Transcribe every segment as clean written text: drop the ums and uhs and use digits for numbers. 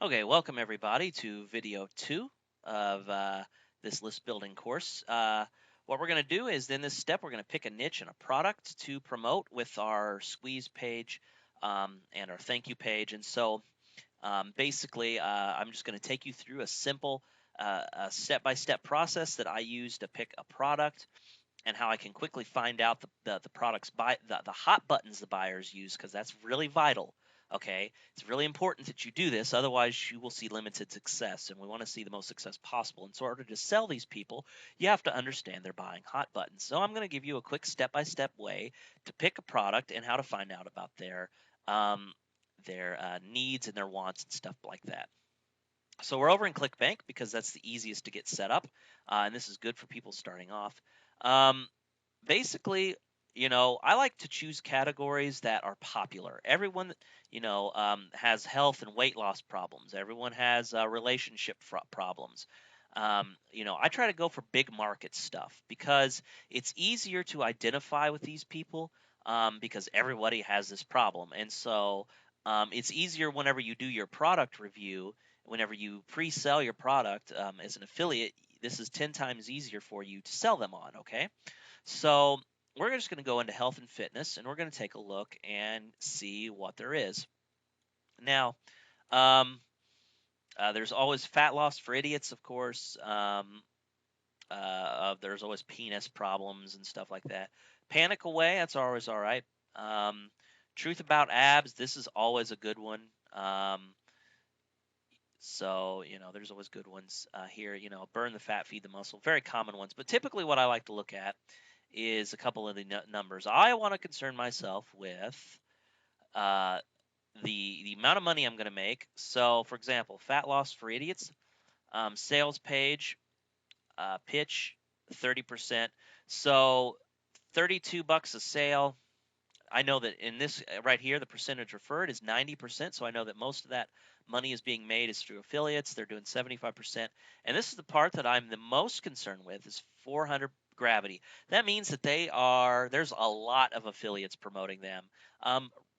Okay, welcome everybody to video 2 of this list building course. What we're going to do is in this step, we're going to pick a niche and a product to promote with our squeeze page and our thank you page. And so basically, I'm just going to take you through a simple step-by-step process that I use to pick a product and how I can quickly find out the products the hot buttons the buyers use, because that's really vital. Okay, it's really important that you do this, otherwise you will see limited success, and we want to see the most success possible. And so in order to sell these people, you have to understand they're buying hot buttons. So I'm going to give you a quick step-by-step way to pick a product and how to find out about um, their needs and their wants and stuff like that. So we're over in ClickBank because that's the easiest to get set up, and this is good for people starting off. Um, Basically, I like to choose categories that are popular. Everyone, has health and weight loss problems. Everyone has relationship problems. I try to go for big market stuff because it's easier to identify with these people because everybody has this problem. And so it's easier whenever you do your product review, whenever you pre-sell your product as an affiliate. This is 10 times easier for you to sell them on. Okay. So we're just going to go into health and fitness, and we're going to take a look and see what there is. Now, um, there's always fat loss for idiots, of course. There's always penis problems and stuff like that. Panic away, that's always all right. Um, Truth about abs, this is always a good one. There's always good ones here. Burn the fat, feed the muscle, very common ones. But typically, what I like to look at is a couple of the numbers. I want to concern myself with uh, the amount of money I'm going to make. So, for example, fat loss for idiots, sales page, pitch, 30%. So, 32 bucks a sale. I know that in this right here, the percentage referred is 90%. So I know that most of that money is being made is through affiliates. They're doing 75%. And this is the part that I'm the most concerned with is 400 gravity. That means that there's a lot of affiliates promoting them.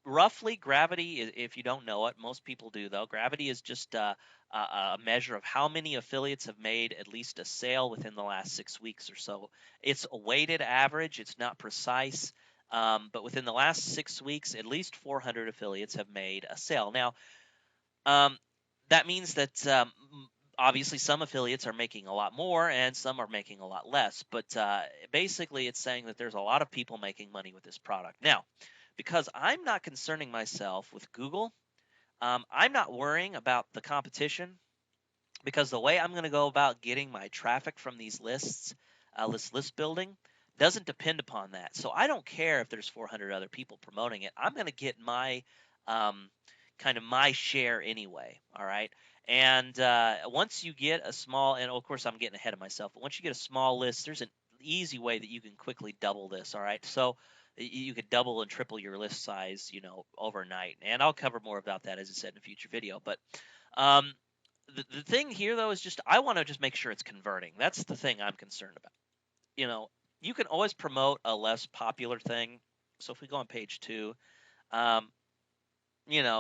Roughly, gravity, if you don't know it, most people do though. Gravity is just a measure of how many affiliates have made at least a sale within the last 6 weeks or so. It's a weighted average. It's not precise. But within the last 6 weeks, at least 400 affiliates have made a sale. Now, um, that means that obviously some affiliates are making a lot more and some are making a lot less. But basically, it's saying that there's a lot of people making money with this product. Now, because I'm not concerning myself with Google, I'm not worrying about the competition because the way I'm going to go about getting my traffic from these lists, list building, doesn't depend upon that. So I don't care if there's 400 other people promoting it. I'm going to get my um, kind of my share anyway. All right. And once you get a small, and of course I'm getting ahead of myself, but once you get a small list, there's an easy way that you can quickly double this. All right. So you could double and triple your list size, overnight. And I'll cover more about that, as I said, in a future video. But um, the thing here though is just I want to just make sure it's converting. That's the thing I'm concerned about. You know, you can always promote a less popular thing. So if we go on page 2, um,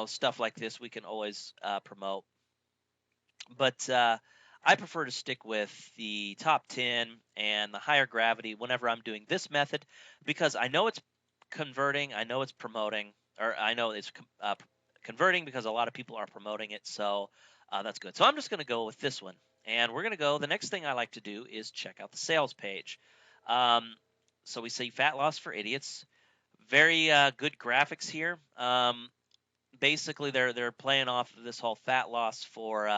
stuff like this we can always promote. But I prefer to stick with the top 10 and the higher gravity whenever I'm doing this method because I know it's converting, I know it's promoting, or I know it's converting because a lot of people are promoting it. So that's good. So I'm just going to go with this one. And we're going to go. The next thing I like to do is check out the sales page. Um, so we see fat loss for idiots. Very good graphics here. Basically, they're playing off of this whole fat loss for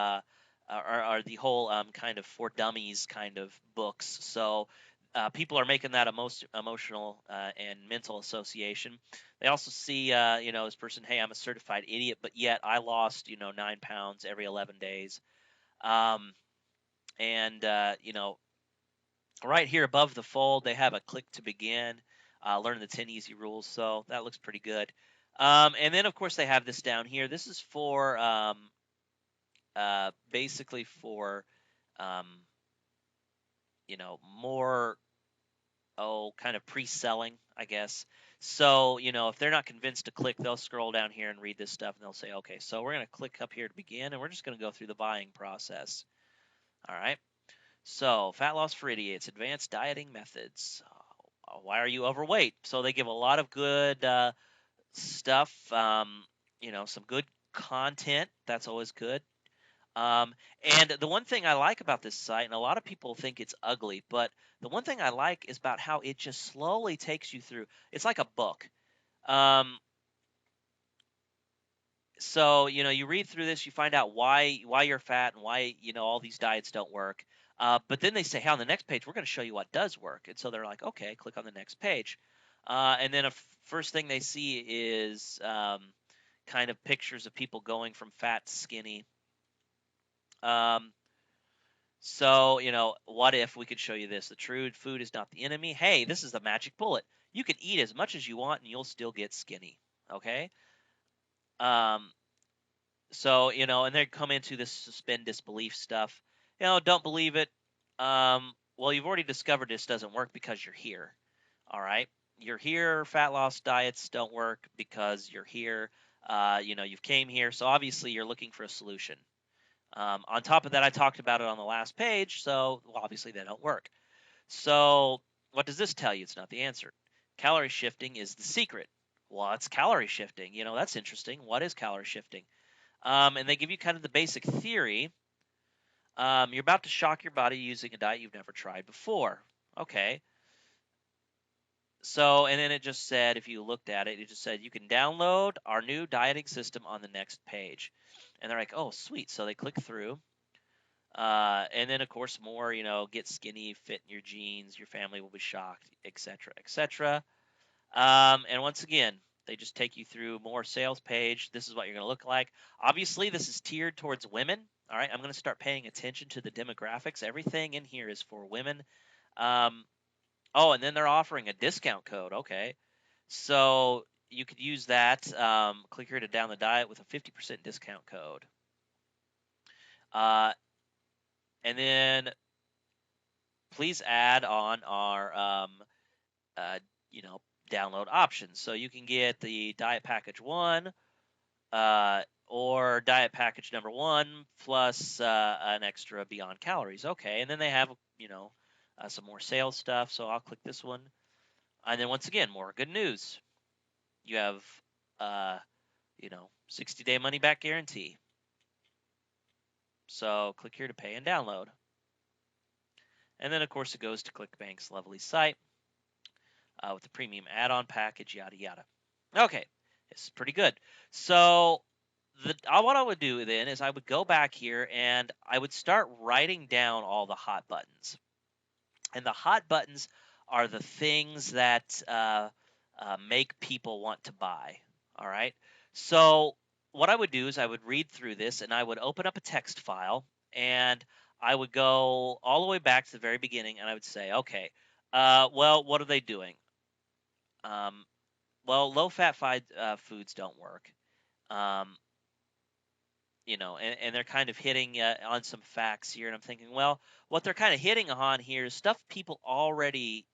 are the whole kind of for dummies kind of books. So people are making that emotional and mental association. They also see, this person, hey, I'm a certified idiot, but yet I lost, 9 pounds every 11 days. Um, and, right here above the fold, they have a click to begin, learn the 10 easy rules. So that looks pretty good. And then, of course, they have this down here. This is for basically for, um, more kind of pre-selling, I guess. So, if they're not convinced to click, they'll scroll down here and read this stuff, and they'll say, okay, so we're going to click up here to begin, and we're just going to go through the buying process. All right. So, fat loss for idiots, advanced dieting methods. Why are you overweight? So they give a lot of good stuff. Some good content. That's always good. And the one thing I like about this site, and a lot of people think it's ugly, but the one thing I like is about how it just slowly takes you through. It's like a book. Um, so you read through this, you find out why you're fat and why all these diets don't work. But then they say, hey, on the next page, we're going to show you what does work. And so they're like, okay, click on the next page. And then a first thing they see is kind of pictures of people going from fat to skinny. So, what if we could show you this? The true food is not the enemy. Hey, this is the magic bullet. You can eat as much as you want and you'll still get skinny. Okay? Um, so, and they come into this suspend disbelief stuff. Don't believe it. Well, you've already discovered this doesn't work because you're here. All right? You're here. Fat loss diets don't work because you're here. You've came here. So obviously you're looking for a solution. On top of that, I talked about it on the last page, so obviously they don't work. So what does this tell you? It's not the answer. Calorie shifting is the secret. What's calorie shifting? That's interesting. What is calorie shifting? And they give you kind of the basic theory. You're about to shock your body using a diet you've never tried before. Okay. So, and then it just said, if you looked at it, it just said you can download our new dieting system on the next page. And they're like, oh, sweet. So they click through. And then, of course, more, get skinny, fit in your jeans, your family will be shocked, etc., etc. And once again, they just take you through more sales page. This is what you're going to look like. Obviously, this is tiered towards women. All right, I'm going to start paying attention to the demographics. Everything in here is for women. And then they're offering a discount code. Okay, so you could use that. Click here to down the diet with a 50% discount code. And then please add on our, download options. So you can get the diet package 1 or diet package number 1 plus an extra beyond calories. Okay, and then they have, some more sales stuff. So I'll click this one. And then once again, more good news. You have, 60-day money back guarantee. So click here to pay and download. And then, of course, it goes to ClickBank's lovely site with the premium add-on package, yada, yada. Okay, this is pretty good. So what I would do then is I would go back here and I would start writing down all the hot buttons. And the hot buttons are the things that make people want to buy. All right. So what I would do is I would read through this and I would open up a text file and I would go all the way back to the very beginning and I would say, okay, well, what are they doing? Well, low-fat foods don't work. And they're kind of hitting on some facts here, and I'm thinking, well, what they're kind of hitting on here is stuff people already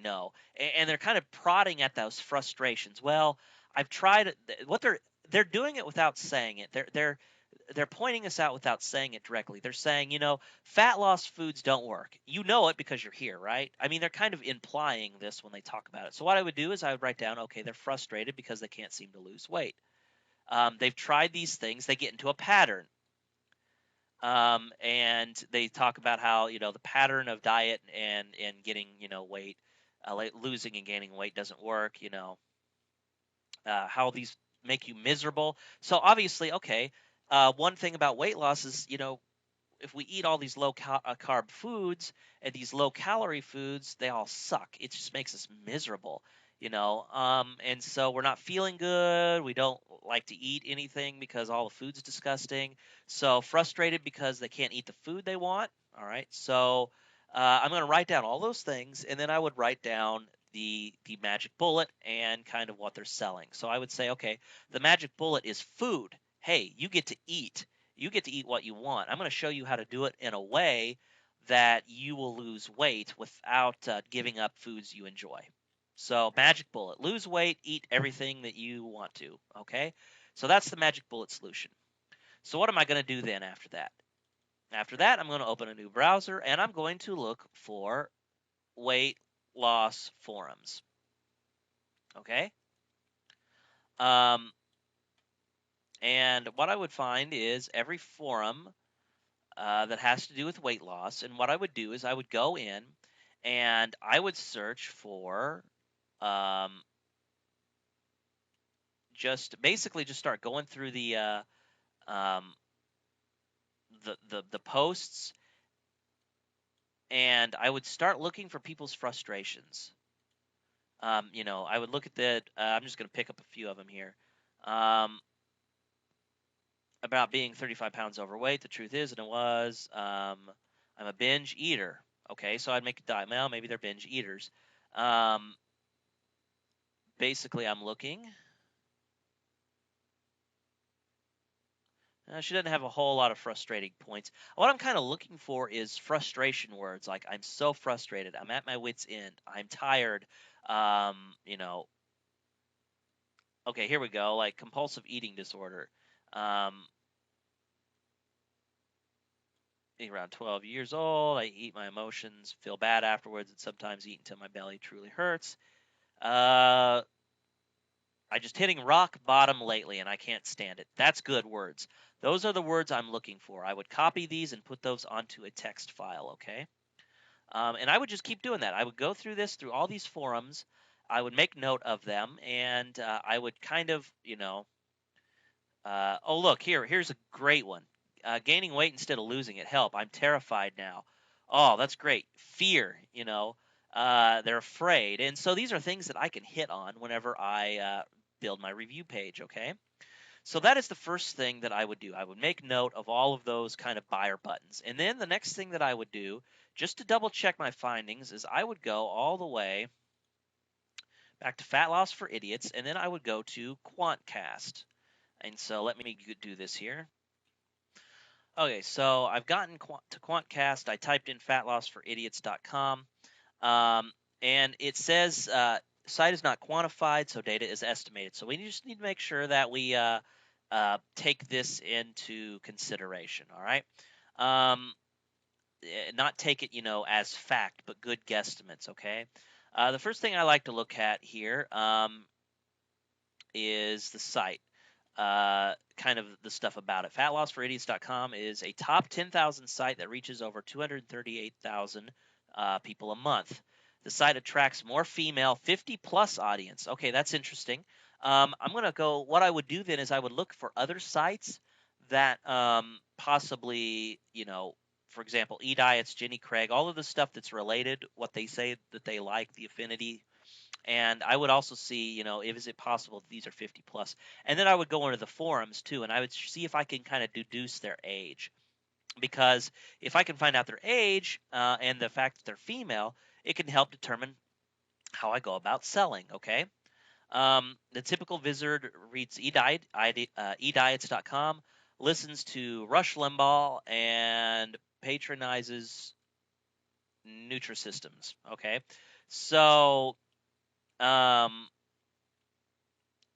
know, and they're kind of prodding at those frustrations. Well, I've tried what they're doing it without saying it. They're pointing us out without saying it directly. They're saying, fat loss foods don't work. You know it because you're here, right? I mean, they're kind of implying this when they talk about it. So what I would do is I would write down, okay, they're frustrated because they can't seem to lose weight. They've tried these things. They get into a pattern. And they talk about how, the pattern of diet and getting, weight, losing and gaining weight doesn't work, how these make you miserable. So obviously, okay, one thing about weight loss is, if we eat all these low carb foods and these low calorie foods, they all suck. It just makes us miserable, and so we're not feeling good. We don't like to eat anything because all the food's disgusting. So frustrated because they can't eat the food they want. All right. So I'm going to write down all those things, and then I would write down the magic bullet and kind of what they're selling. So I would say, okay, the magic bullet is food. Hey, you get to eat. You get to eat what you want. I'm going to show you how to do it in a way that you will lose weight without giving up foods you enjoy. So magic bullet, lose weight, eat everything that you want to, okay? So that's the magic bullet solution. So what am I going to do then after that? After that, I'm going to open a new browser and I'm going to look for weight loss forums, okay? Um, and what I would find is every forum that has to do with weight loss. And what I would do is I would go in and I would search for um, just basically just start going through um, the posts, and I would start looking for people's frustrations. I would look at the. I'm just going to pick up a few of them here. Um, about being 35 pounds overweight. The truth is, and it was, I'm a binge eater. Okay, so I'd make a diet. Well, maybe they're binge eaters. Um, basically, I'm looking. She doesn't have a whole lot of frustrating points. What I'm kind of looking for is frustration words like I'm so frustrated. I'm at my wit's end. I'm tired. Um, you know, okay, here we go. Like compulsive eating disorder. Um, around 12 years old, I eat my emotions, feel bad afterwards, and sometimes eat until my belly truly hurts. I just hitting rock bottom lately and I can't stand it. That's good words. Those are the words I'm looking for. I would copy these and put those onto a text file, okay? And I would just keep doing that. I would go through this, through all these forums. I would make note of them, and I would kind of, oh, look, here's a great one. Gaining weight instead of losing it. Help, I'm terrified now. Oh, that's great. Fear, they're afraid. And so these are things that I can hit on whenever I build my review page, okay? So that is the first thing that I would do. I would make note of all of those kind of buyer buttons. And then the next thing that I would do, just to double check my findings, is I would go all the way back to Fat Loss for Idiots, and then I would go to Quantcast. And so let me do this here. Okay, so I've gotten to Quantcast. I typed in fatlossforidiots.com, and it says site is not quantified, so data is estimated. So we just need to make sure that we take this into consideration. All right, not take it, as fact, but good guesstimates. Okay. The first thing I like to look at here is the site. Kind of the stuff about it. FatLossForIdiots.com is a top 10,000 site that reaches over 238,000 people a month. The site attracts more female 50 plus audience. Okay, that's interesting. I'm going to go, what I would do then is I would look for other sites that possibly, for example, eDiets, Jenny Craig, all of the stuff that's related, what they say that they like, the affinity. And I would also see, is it possible that these are 50 plus? And then I would go into the forums too, and I would see if I can kind of deduce their age. Because if I can find out their age and the fact that they're female, it can help determine how I go about selling, okay? The typical visitor reads ediets.com, listens to Rush Limbaugh, and patronizes Nutrisystems, okay? So um,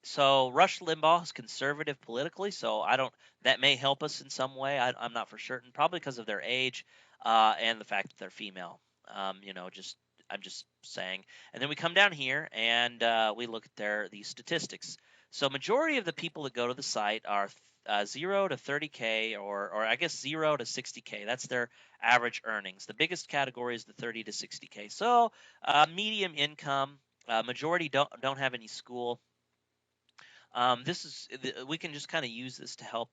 So Rush Limbaugh is conservative politically, so that may help us in some way. I'm not for certain, probably because of their age and the fact that they're female. I'm just saying. And then we come down here and we look at these statistics. So majority of the people that go to the site are 0 to 30K or I guess 0 to 60K. That's their average earnings. The biggest category is the 30 to 60K. So medium income. Majority don't have any school. We can just kind of use this to help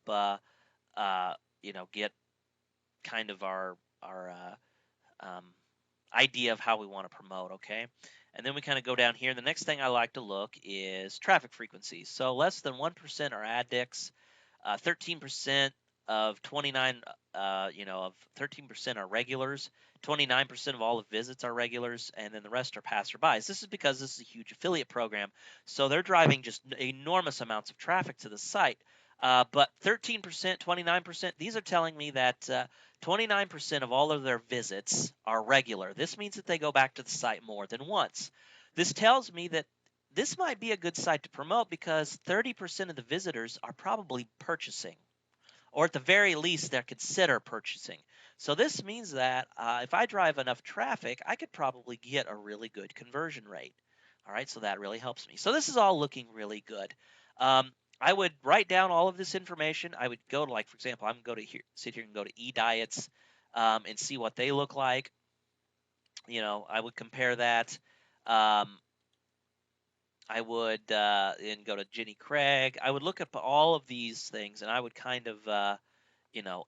get kind of our idea of how we want to promote. Okay, and then we kind of go down here. The next thing I like to look is traffic frequencies. So less than 1% are addicts. 13% of 29 of 13% are regulars. 29% of all the visits are regulars, and then the rest are passerbys. This is because this is a huge affiliate program, so they're driving just enormous amounts of traffic to the site. But 13%, 29%, these are telling me that 29% of all of their visits are regular. This means that they go back to the site more than once. This tells me that this might be a good site to promote because 30% of the visitors are probably purchasing, or at the very least, they're consider purchasing. So this means that if I drive enough traffic, I could probably get a really good conversion rate. All right, so that really helps me. So this is all looking really good. I would write down all of this information. I would go to, like, for example, I'm going to go to here, sit here and go to eDiets and see what they look like. I would compare that. Um, I would and go to Jenny Craig. I would look up all of these things, and I would kind of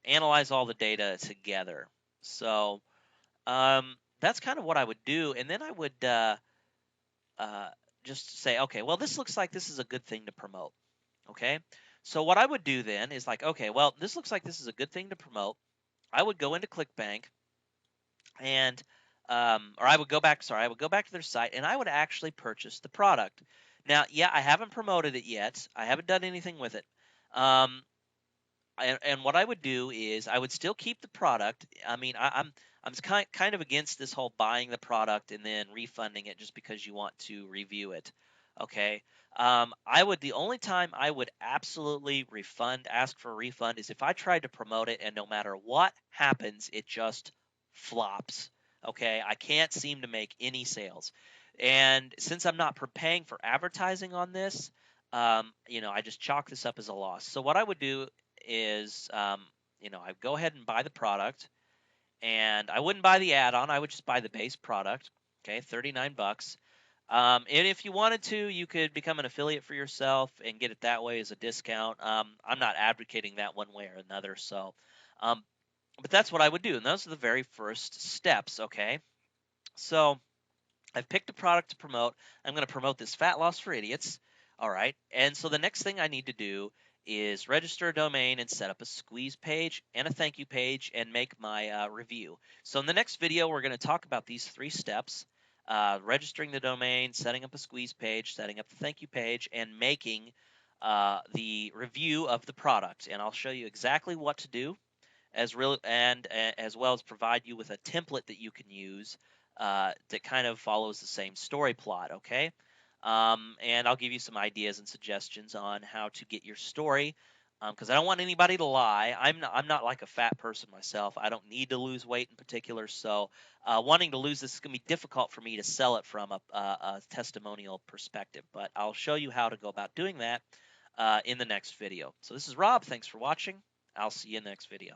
analyze all the data together. So that's kind of what I would do, and then I would uh, just say, okay, well, this looks like this is a good thing to promote. Okay, so what I would do then is like, okay, well, this looks like this is a good thing to promote. I would go into ClickBank and or I would go back. Sorry, I would go back to their site and I would actually purchase the product. Now, yeah, I haven't promoted it yet. I haven't done anything with it. Um, and what I would do is I would still keep the product. I mean, I'm kind of against this whole buying the product and then refunding it just because you want to review it. Okay. The only time I would absolutely ask for a refund is if I tried to promote it and no matter what happens, it just flops. Okay. I can't seem to make any sales. And since I'm not paying for advertising on this, I just chalk this up as a loss. So what I would do is, I'd go ahead and buy the product, and I wouldn't buy the add-on. I would just buy the base product. Okay, $39. And if you wanted to, you could become an affiliate for yourself and get it that way as a discount. I'm not advocating that one way or another. So, um, but that's what I would do, and those are the very first steps. Okay, so I've picked a product to promote. I'm going to promote this fat loss for idiots. All right. And so the next thing I need to do is register a domain and set up a squeeze page and a thank you page and make my review. So in the next video, we're going to talk about these 3 steps: registering the domain, setting up a squeeze page, setting up the thank you page, and making the review of the product. And I'll show you exactly what to do as well as provide you with a template that you can use that kind of follows the same story plot. Okay, and I'll give you some ideas and suggestions on how to get your story, because I don't want anybody to lie. I'm not like a fat person myself. I don't need to lose weight in particular, so wanting to lose this is going to be difficult for me to sell it from a testimonial perspective. But I'll show you how to go about doing that in the next video. So this is Rob. Thanks for watching. I'll see you in the next video.